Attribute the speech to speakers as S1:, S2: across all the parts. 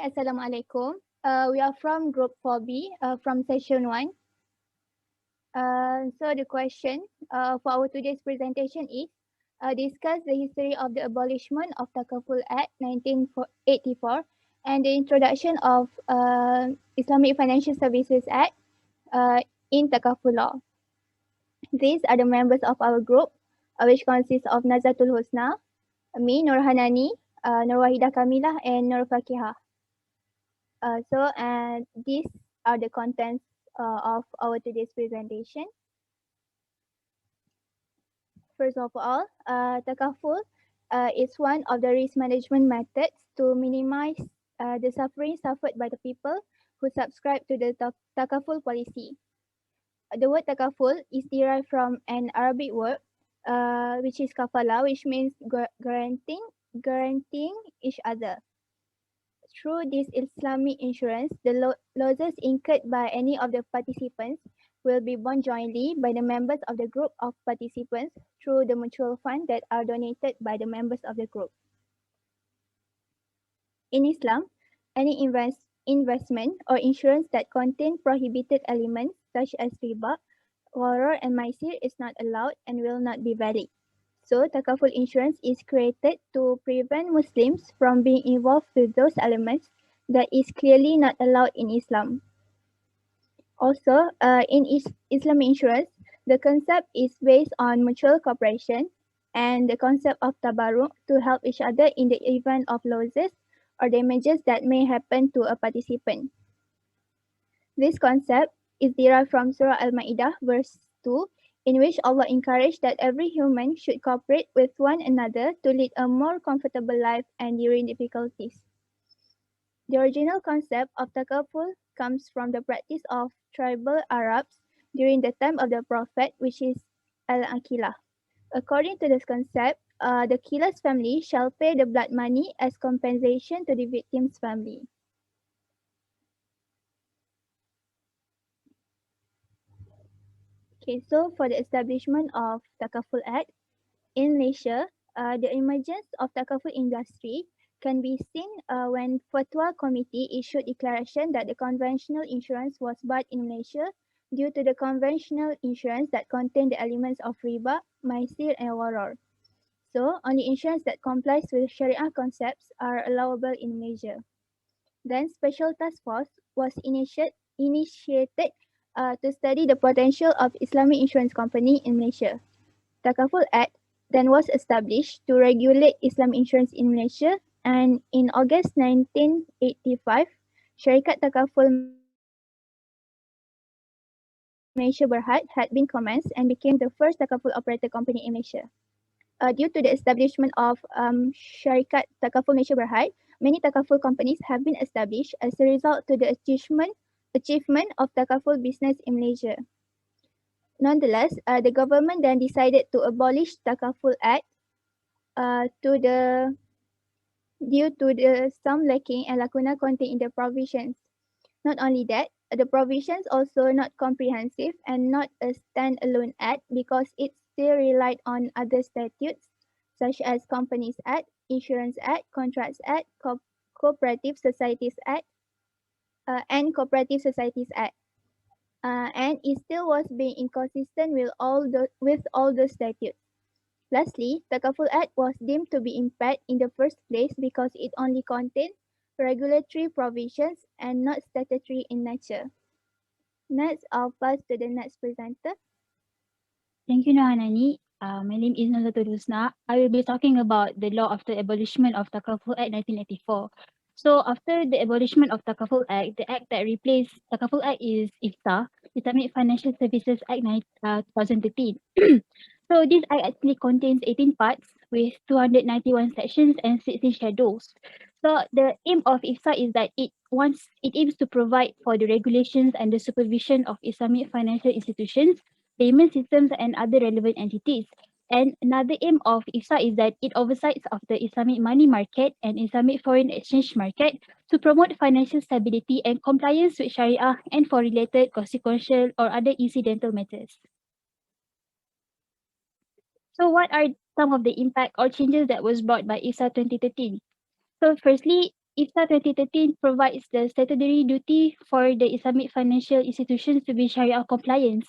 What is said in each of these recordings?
S1: Assalamualaikum. We are from Group 4B from Session 1. So the question for our today's presentation is discuss the history of the abolishment of Takaful Act 1984 and the introduction of Islamic Financial Services Act in Takaful law. These are the members of our group, which consists of Nazatul Husna, me, Nur Hanani, Nur Wahidah Kamilah, and Nur Faqihah. And these are the contents of our today's presentation. First of all, Takaful is one of the risk management methods to minimize the suffering suffered by the people who subscribe to the Takaful policy. The word Takaful is derived from an Arabic word, which is kafala, which means guaranteeing each other. Through this Islamic insurance, the losses incurred by any of the participants will be borne jointly by the members of the group of participants through the mutual fund that are donated by the members of the group. In Islam, any investment or insurance that contain prohibited elements such as riba, gharar, and maisir is not allowed and will not be valid. So, Takaful insurance is created to prevent Muslims from being involved with those elements that is clearly not allowed in Islam. Also, in Islamic insurance, the concept is based on mutual cooperation and the concept of tabarruk to help each other in the event of losses or damages that may happen to a participant. This concept is derived from Surah Al-Ma'idah verse 2, in which Allah encouraged that every human should cooperate with one another to lead a more comfortable life and during difficulties. The original concept of takaful comes from the practice of tribal Arabs during the time of the Prophet, which is Al-Aqilah. According to this concept, the killer's family shall pay the blood money as compensation to the victim's family. Okay, so for the establishment of Takaful Act in Malaysia, the emergence of Takaful industry can be seen when Fatwa Committee issued declaration that the conventional insurance was barred in Malaysia due to the conventional insurance that contained the elements of riba, maisir, and gharar. So, only insurance that complies with Sharia concepts are allowable in Malaysia. Then, special task force was initiated to study the potential of Islamic insurance company in Malaysia. Takaful Act then was established to regulate Islamic insurance in Malaysia, and in August 1985, Syarikat Takaful Malaysia Berhad had been commenced and became the first Takaful operator company in Malaysia. Due to the establishment of Syarikat Takaful Malaysia Berhad, many Takaful companies have been established as a result to the achievement of Takaful business in Malaysia. Nonetheless, the government then decided to abolish Takaful Act due to some lacking and lacuna contained in the provisions. Not only that, the provisions also not comprehensive and not a standalone act because it still relied on other statutes such as Companies Act, Insurance Act, Contracts Act, Cooperative Societies Act, and Cooperative Societies Act. And it still was being inconsistent with all the statutes. Lastly, Takaful Act was deemed to be impaired in the first place because it only contained regulatory provisions and not statutory in nature. Next, I'll pass to the next presenter.
S2: Thank you, Nur Hanani. My name is Nazatul Husna. I will be talking about the law of the abolishment of Takaful Act 1984. So after the abolishment of Takaful Act, the act that replaced Takaful Act is IFSA, Islamic Financial Services Act 2013. So this act actually contains 18 parts with 291 sections and 16 schedules. So the aim of IFSA is that it aims to provide for the regulations and the supervision of Islamic financial institutions, payment systems, and other relevant entities. And another aim of IFSA is that it oversights of the Islamic money market and Islamic foreign exchange market to promote financial stability and compliance with Sharia and for related consequential or other incidental matters. So what are some of the impact or changes that was brought by IFSA 2013? So firstly, IFSA 2013 provides the statutory duty for the Islamic financial institutions to be Sharia compliant.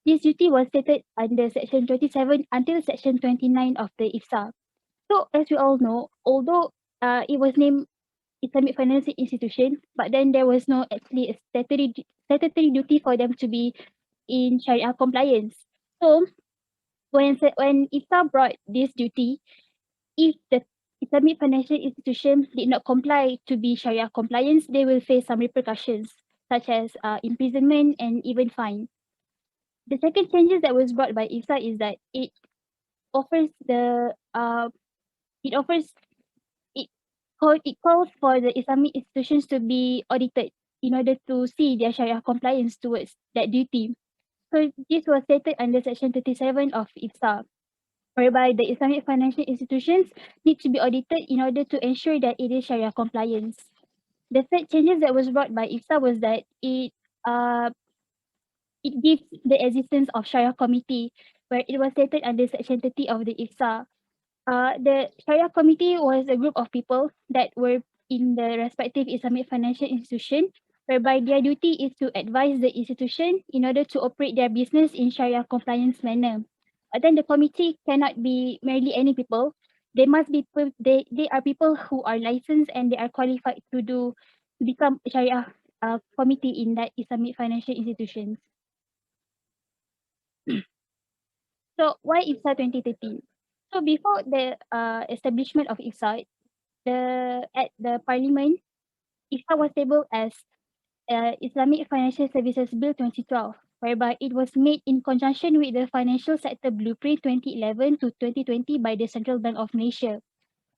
S2: This duty was stated under Section 27 until Section 29 of the IFSA. So, as we all know, although it was named Islamic financial institution, but then there was no actually a statutory duty for them to be in Sharia compliance. So, when IFSA brought this duty, if the Islamic financial institution did not comply to be Sharia compliance, they will face some repercussions such as imprisonment and even fine. The second changes that was brought by IFSA is that offers the it offers it it calls for the Islamic institutions to be audited in order to see their Sharia compliance towards that duty. So this was stated under Section 37 of IFSA, whereby the Islamic financial institutions need to be audited in order to ensure that it is Sharia compliance. The third changes that was brought by IFSA was that uh it gives the existence of Sharia committee, where it was stated under Section 30 of the IFSA. The Sharia committee was a group of people that were in the respective Islamic financial institution, whereby their duty is to advise the institution in order to operate their business in Sharia compliance manner. But then the committee cannot be merely any people. They must be they are people who are licensed and they are qualified to become Sharia committee in that Islamic financial institutions. So why IFSA 2013? So before the establishment of IFSA, at the parliament, IFSA was tabled as Islamic Financial Services Bill 2012, whereby it was made in conjunction with the Financial Sector Blueprint 2011 to 2020 by the Central Bank of Malaysia.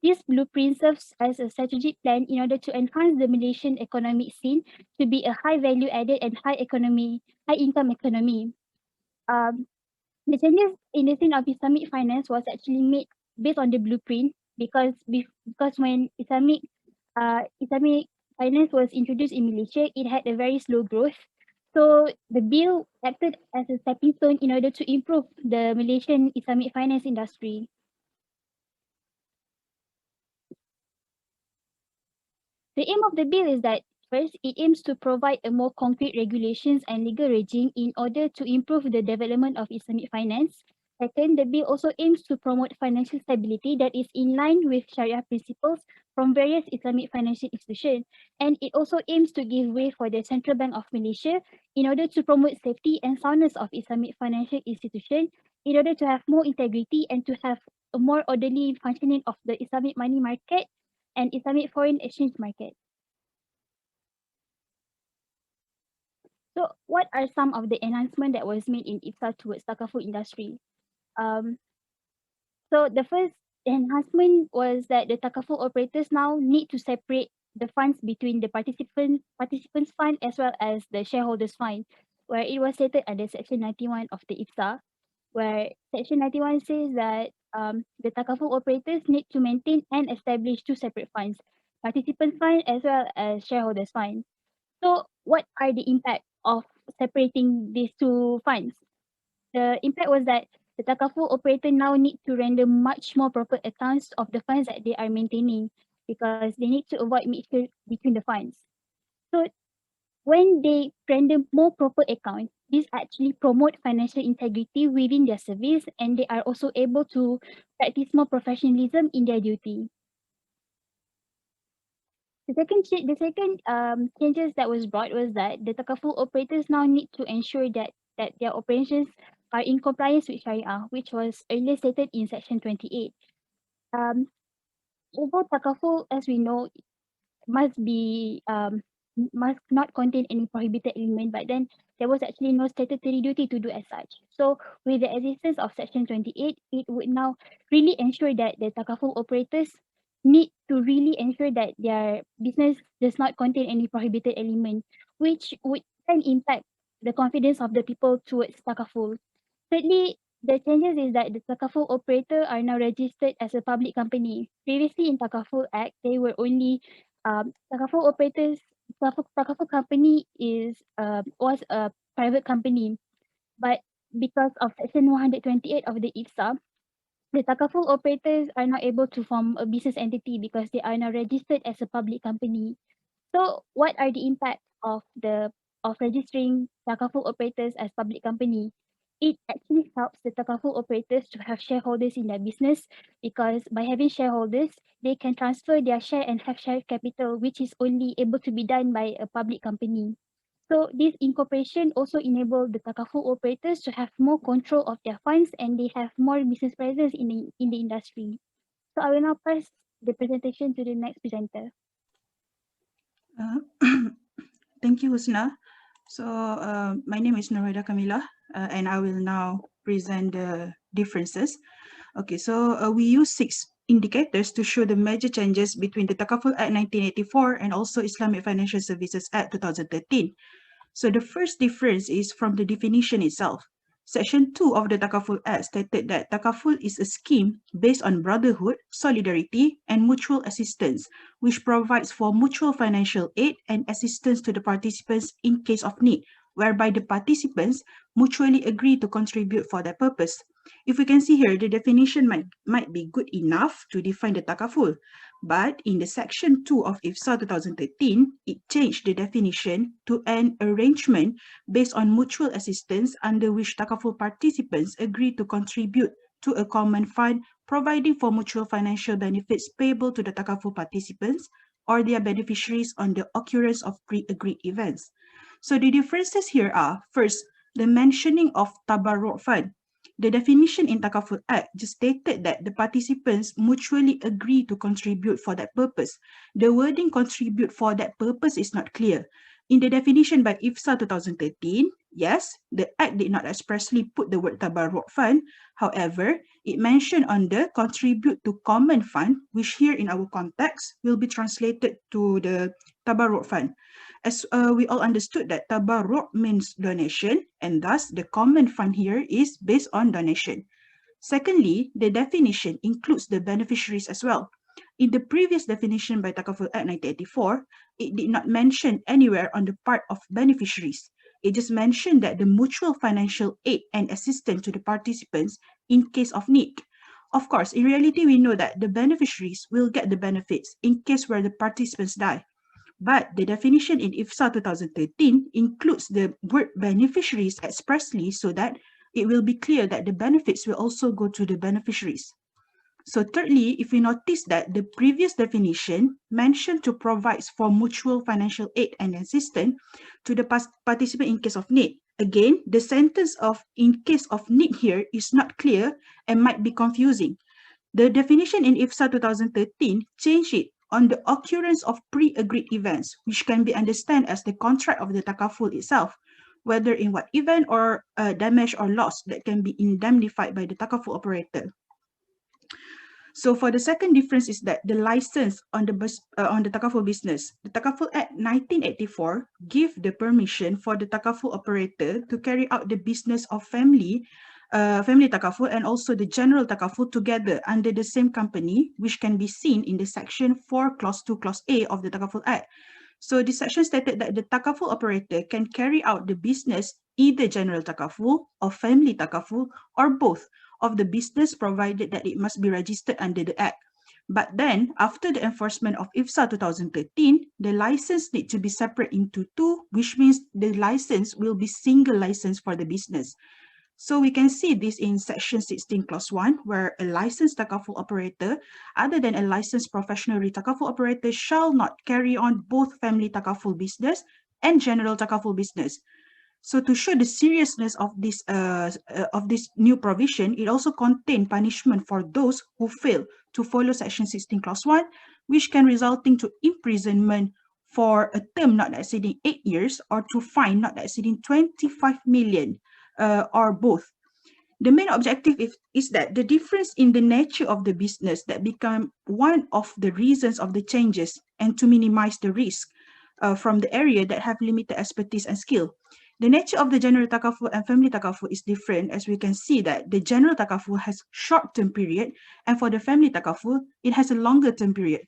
S2: This blueprint serves as a strategic plan in order to enhance the Malaysian economic scene to be a high value added and high income economy. Um, the changes in the scene of Islamic finance was actually made based on the blueprint because when Islamic finance was introduced in Malaysia, it had a very slow growth. So the bill acted as a stepping stone in order to improve the Malaysian Islamic finance industry. The aim of the bill is that first, it aims to provide a more concrete regulations and legal regime in order to improve the development of Islamic finance. Second, the bill also aims to promote financial stability that is in line with Sharia principles from various Islamic financial institutions. And it also aims to give way for the Central Bank of Malaysia in order to promote safety and soundness of Islamic financial institutions in order to have more integrity and to have a more orderly functioning of the Islamic money market and Islamic foreign exchange market. So what are some of the enhancement that was made in IFSA towards Takaful industry? Um, so the first enhancement was that the Takaful operators now need to separate the funds between the participants fund as well as the shareholders fund, where it was stated under Section 91 of the IFSA, where Section 91 says that the Takaful operators need to maintain and establish two separate funds, participant fund as well as shareholders fund. So what are the impact of separating these two funds? The impact was that the Takaful operator now need to render much more proper accounts of the funds that they are maintaining because they need to avoid mixture between the funds. So when they render more proper accounts, this actually promote financial integrity within their service and they are also able to practice more professionalism in their duty. The second changes that was brought was that the Takaful operators now need to ensure that their operations are in compliance with Sharia, which was earlier stated in Section 28. Um, although Takaful, as we know, must be must not contain any prohibited element, but then there was actually no statutory duty to do as such. So with the existence of Section 28, it would now really ensure that the Takaful operators need to really ensure that their business does not contain any prohibited element, which would then impact the confidence of the people towards Takaful. Thirdly, the changes is that the Takaful operator are now registered as a public company. Previously in Takaful Act, they were only Takaful operators. Takaful company was a private company, but because of Section 128 of the IFSA, The Takaful operators are not able to form a business entity because they are now registered as a public company. So what are the impact of registering Takaful operators as public company? It actually helps the Takaful operators to have shareholders in their business because by having shareholders, they can transfer their share and have share capital, which is only able to be done by a public company. So this incorporation also enable the Takaful operators to have more control of their funds and they have more business presence in the industry. So I will now pass the presentation to the next presenter.
S3: Uh, Thank you, Husna. So my name is Nur Kamilah, and I will now present the differences. Okay, so we use 6 indicators to show the major changes between the Takaful Act 1984 and also Islamic Financial Services Act 2013. So the first difference is from the definition itself. Section 2 of the Takaful Act stated that Takaful is a scheme based on brotherhood, solidarity, and mutual assistance, which provides for mutual financial aid and assistance to the participants in case of need, whereby the participants mutually agree to contribute for that purpose. If we can see here, the definition might be good enough to define the Takaful, but in the section 2 of IFSA 2013, it changed the definition to an arrangement based on mutual assistance under which Takaful participants agree to contribute to a common fund providing for mutual financial benefits payable to the Takaful participants or their beneficiaries on the occurrence of pre-agreed events. So the differences here are, first, the mentioning of Tabarruk Fund. The definition in Takaful Act just stated that the participants mutually agree to contribute for that purpose. The wording contribute for that purpose is not clear. In the definition by IFSA 2013, yes, the Act did not expressly put the word Tabarruk Fund. However, it mentioned on the contribute to common fund, which here in our context will be translated to the Tabarruk Fund. As we all understood that tabarruk means donation, and thus the common fund here is based on donation. Secondly, the definition includes the beneficiaries as well. In the previous definition by Takaful Act 1984, it did not mention anywhere on the part of beneficiaries. It just mentioned that the mutual financial aid and assistance to the participants in case of need. Of course, in reality, we know that the beneficiaries will get the benefits in case where the participants die. But the definition in IFSA 2013 includes the word beneficiaries expressly so that it will be clear that the benefits will also go to the beneficiaries. So thirdly, if we notice that the previous definition mentioned to provide for mutual financial aid and assistance to the participant in case of need. Again, the sentence of in case of need here is not clear and might be confusing. The definition in IFSA 2013 changed it on the occurrence of pre-agreed events, which can be understood as the contract of the Takaful itself, whether in what event or damage or loss that can be indemnified by the Takaful operator. So for the second difference is that the license on the Takaful business. The Takaful Act 1984 give the permission for the Takaful operator to carry out the business of family Takaful and also the general Takaful together under the same company, which can be seen in the section 4 clause 2 clause A of the Takaful Act. So this section stated that the Takaful operator can carry out the business either general Takaful or family Takaful or both of the business provided that it must be registered under the Act. But then, after the enforcement of IFSA 2013, the license need to be separate into two, which means the license will be single license for the business. So we can see this in section 16 clause 1, where a licensed Takaful operator, other than a licensed professional Takaful operator, shall not carry on both family Takaful business and general Takaful business. So to show the seriousness of this new provision, it also contains punishment for those who fail to follow section 16 clause 1, which can resulting to imprisonment for a term not exceeding 8 years or to fine not exceeding 25 million or both. The main objective is that the difference in the nature of the business that become one of the reasons of the changes and to minimize the risk from the area that have limited expertise and skill. The nature of the general Takaful and family Takaful is different, as we can see that the general Takaful has short-term period and for the family Takaful, it has a longer-term period.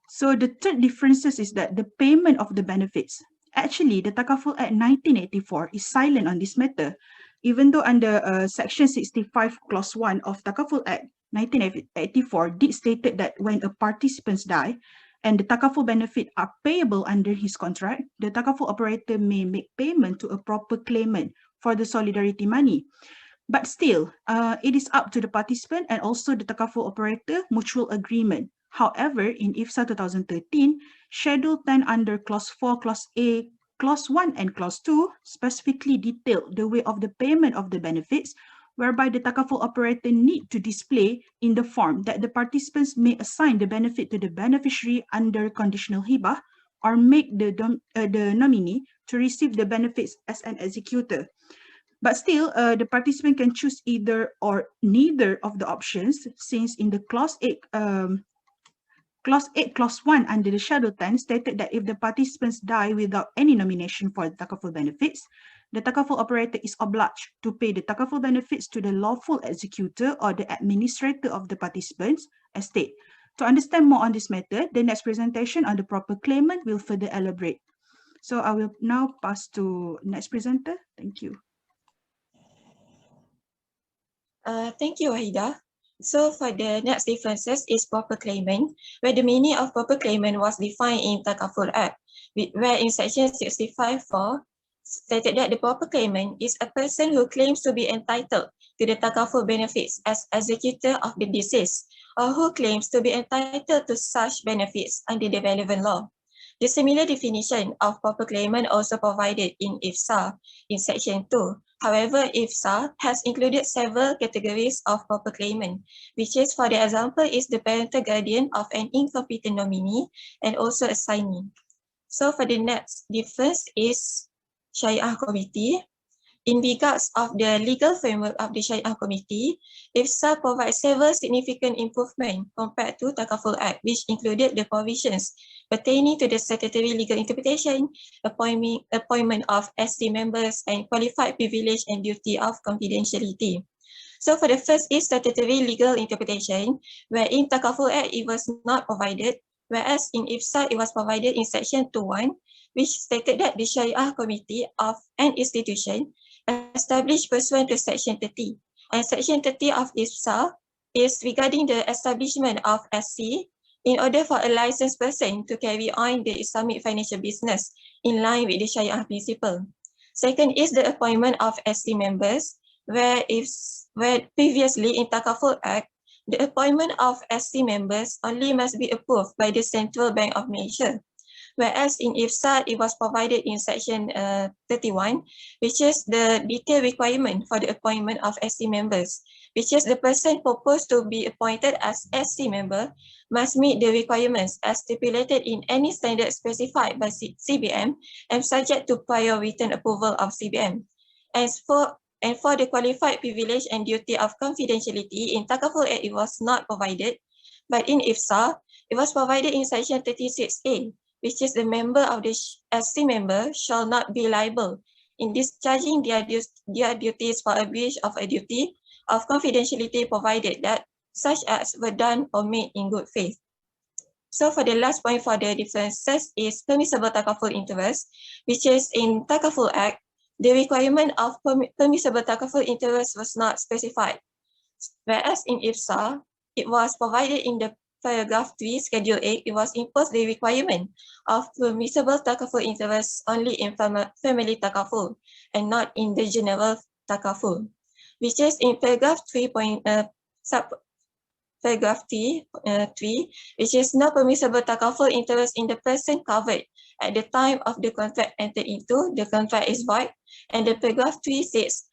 S3: So the third differences is that the payment of the benefits. Actually, the Takaful Act 1984 is silent on this matter. even though under Section 65 Clause 1 of Takaful Act 1984 did stated that when a participant die and the Takaful benefit are payable under his contract, the Takaful operator may make payment to a proper claimant for the solidarity money. But still, it is up to the participant and also the Takaful operator mutual agreement. However, in IFSA 2013, Schedule 10 under Clause 4, Clause A, Clause 1 and Clause 2 specifically detailed the way of the payment of the benefits, whereby the Takaful operator need to display in the form that the participants may assign the benefit to the beneficiary under conditional hibah or make the nominee to receive the benefits as an executor. But still, the participant can choose either or neither of the options, since in the Clause 8, Clause 1 under the Schedule 10 stated that if the participants die without any nomination for the Takaful benefits, the Takaful operator is obliged to pay the Takaful benefits to the lawful executor or the administrator of the participants' estate. To understand more on this matter, the next presentation on the proper claimant will further elaborate. So I will now pass to next presenter. Thank you.
S4: Thank you, Wahidah. So for the next differences is proper claimant, where the meaning of proper claimant was defined in Takaful Act, where in Section 65(4) stated that the proper claimant is a person who claims to be entitled to the Takaful benefits as executor of the deceased, or who claims to be entitled to such benefits under the relevant law. The similar definition of proper claimant also provided in IFSA in Section 2. However, IFSA has included several categories of proper claimant, which is, for the example, is the parental guardian of an incompetent nominee and also assignee. So for the next difference is Syariah Committee. In regards of the legal framework of the Syariah Committee, IFSA provides several significant improvements compared to Takaful Act, which included the provisions pertaining to the statutory legal interpretation, appointment of SC members, and qualified privilege and duty of confidentiality. So for the first is statutory legal interpretation, where in Takaful Act it was not provided, whereas in IFSA it was provided in Section 2(1), which stated that the Syariah Committee of an institution established pursuant to Section 30. And Section 30 of IFSA is regarding the establishment of SC in order for a licensed person to carry on the Islamic financial business in line with the Syariah principle. Second is the appointment of SC members, where previously in Takaful Act, the appointment of SC members only must be approved by the Central Bank of Malaysia. Whereas in IFSA, it was provided in Section 31, which is the detailed requirement for the appointment of SC members, which is the person proposed to be appointed as SC member must meet the requirements as stipulated in any standard specified by CBM and subject to prior written approval of CBM. And for the qualified privilege and duty of confidentiality, in Takaful Act, it was not provided, but in IFSA, it was provided in Section 36A, which is the member of the SC member shall not be liable in discharging their duties for a breach of a duty of confidentiality, provided that such acts were done or made in good faith. So for the last point for the differences is permissible takaful interest, which is in Takaful Act, the requirement of permissible takaful interest was not specified, whereas in IFSA, it was provided in the Paragraph 3, Schedule 8, it was imposed the requirement of permissible takaful interest only in family takaful and not in the general takaful, which is in Paragraph 3, Paragraph 3, which is no permissible takaful interest in the person covered at the time of the contract entered into, the contract is void, and the Paragraph 3 says,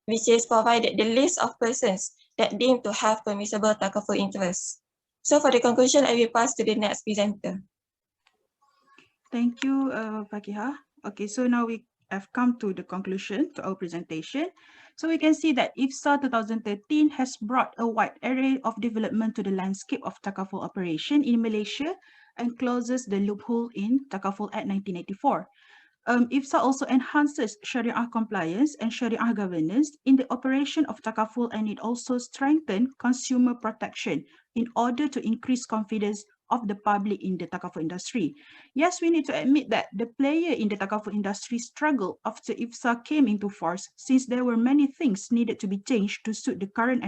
S4: which is provided the list of persons that deemed to have permissible takaful interest. So for the conclusion, I will pass to the next presenter.
S3: Thank you, Faqihah. Okay, so now we have come to the conclusion to our presentation. So we can see that IFSA 2013 has brought a wide array of development to the landscape of takaful operation in Malaysia and closes the loophole in Takaful Act 1984. IFSA also enhances Sharia compliance and Sharia governance in the operation of takaful, and it also strengthens consumer protection in order to increase confidence of the public in the Takaful industry. Yes, we need to admit that the player in the Takaful industry struggled after IFSA came into force, since there were many things needed to be changed to suit the current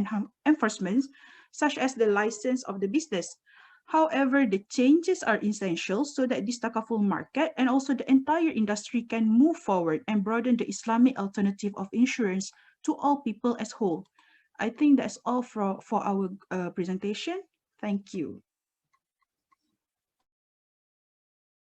S3: enforcements, such as the license of the business. However, the changes are essential so that this Takaful market and also the entire industry can move forward and broaden the Islamic alternative of insurance to all people as whole. I think that's all for our presentation. Thank you.